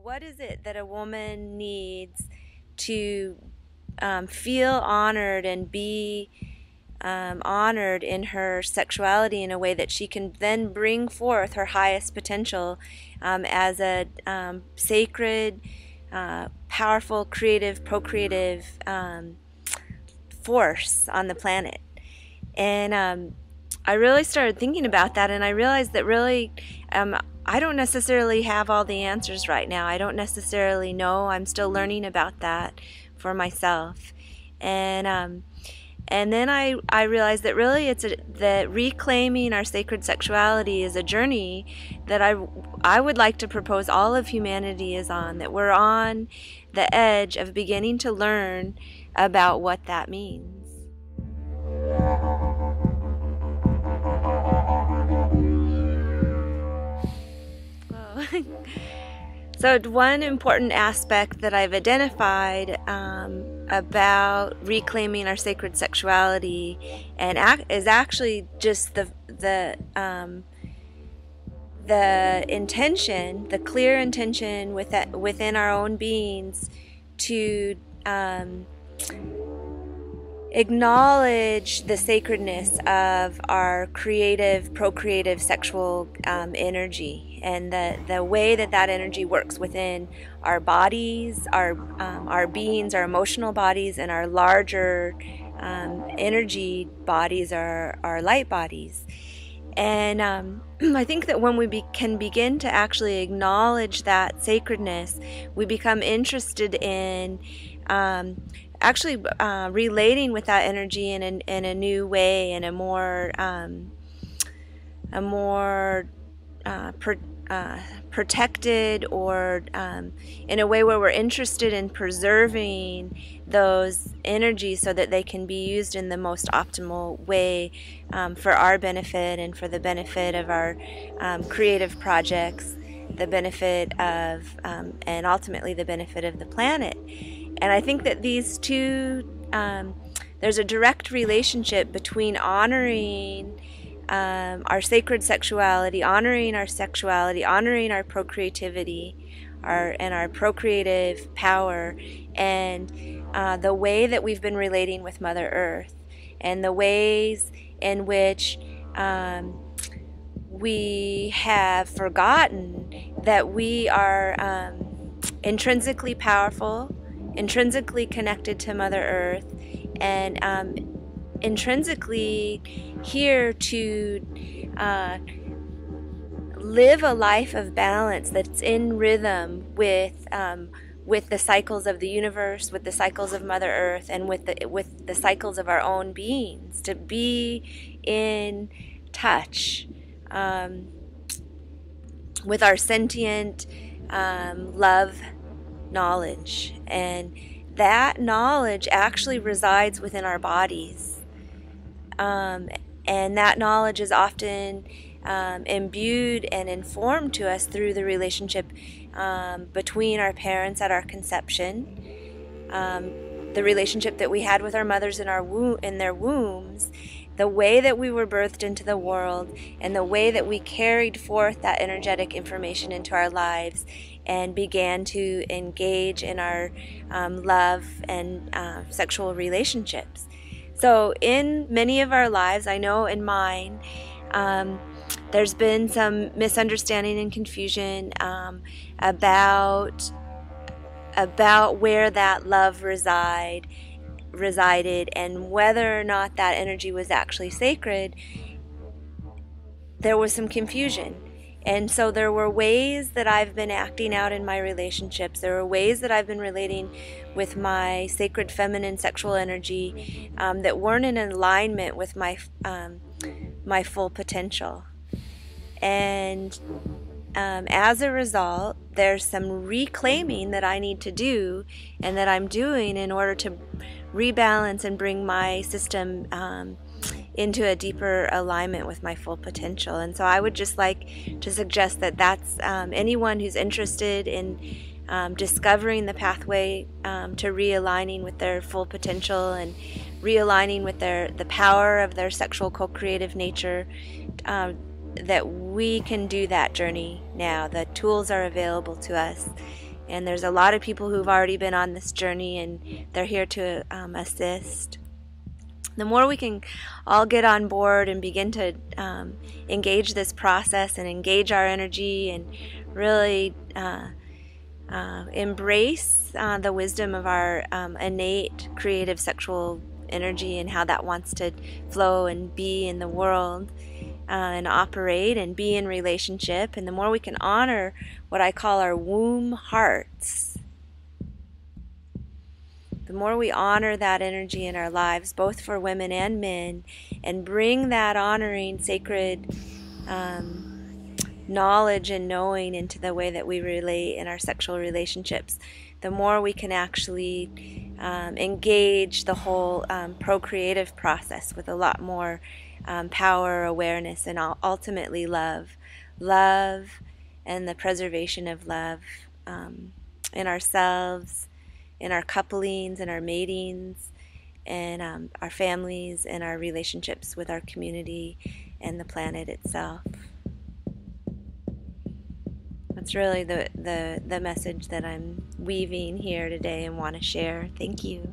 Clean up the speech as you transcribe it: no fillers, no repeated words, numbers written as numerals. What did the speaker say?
what is it that a woman needs to feel honored and be honored in her sexuality in a way that she can then bring forth her highest potential as a sacred, powerful, creative, procreative force on the planet. And I really started thinking about that, and I realized that really I don't necessarily have all the answers right now. I don't necessarily know. I'm still learning about that for myself. And then I realized that really that reclaiming our sacred sexuality is a journey that I would like to propose all of humanity is on, that we're on the edge of beginning to learn about what that means. So one important aspect that I've identified about reclaiming our sacred sexuality is actually just the intention, the clear intention within our own beings to acknowledge the sacredness of our creative, procreative, sexual energy, and the way that energy works within our bodies, our beings, our emotional bodies, and our larger energy bodies, our light bodies. And I think that when we can begin to actually acknowledge that sacredness, we become interested in actually relating with that energy in a new way, in a more protected, or in a way where we're interested in preserving those energies so that they can be used in the most optimal way for our benefit and for the benefit of our creative projects, the benefit of and ultimately the benefit of the planet. And I think that these two, there's a direct relationship between honoring our sacred sexuality, honoring our sexuality, honoring our procreativity, and our procreative power, and the way that we've been relating with Mother Earth, and the ways in which we have forgotten that we are intrinsically powerful, intrinsically connected to Mother Earth, and intrinsically here to live a life of balance that's in rhythm with the cycles of the universe, with the cycles of Mother Earth, and with the cycles of our own beings, to be in touch with our sentient love knowledge. And that knowledge actually resides within our bodies, and that knowledge is often imbued and informed to us through the relationship between our parents at our conception, the relationship that we had with our mothers in their wombs, the way that we were birthed into the world, and the way that we carried forth that energetic information into our lives and began to engage in our love and sexual relationships. So in many of our lives, I know in mine, there's been some misunderstanding and confusion about where that love resided, and whether or not that energy was actually sacred. There was some confusion. And so there were ways that I've been acting out in my relationships. There were ways that I've been relating with my sacred feminine sexual energy that weren't in alignment with my full potential. And as a result, there's some reclaiming that I need to do, and that I'm doing in order to rebalance and bring my system into a deeper alignment with my full potential. And so I would just like to suggest that that's anyone who's interested in discovering the pathway to realigning with their full potential and realigning with the power of their sexual co-creative nature, that we can do that journey now. The tools are available to us, And there's a lot of people who've already been on this journey, and they're here to assist. The more we can all get on board and begin to engage this process and engage our energy and really embrace the wisdom of our innate creative sexual energy and how that wants to flow and be in the world and operate and be in relationship. And the more we can honor what I call our womb hearts, the more we honor that energy in our lives, both for women and men, and bring that honoring sacred knowledge and knowing into the way that we relate in our sexual relationships, the more we can actually engage the whole procreative process with a lot more power, awareness, and ultimately love. Love and the preservation of love in ourselves, in our couplings, in our matings, and our families, and our relationships with our community and the planet itself. That's really the message that I'm weaving here today and want to share. Thank you.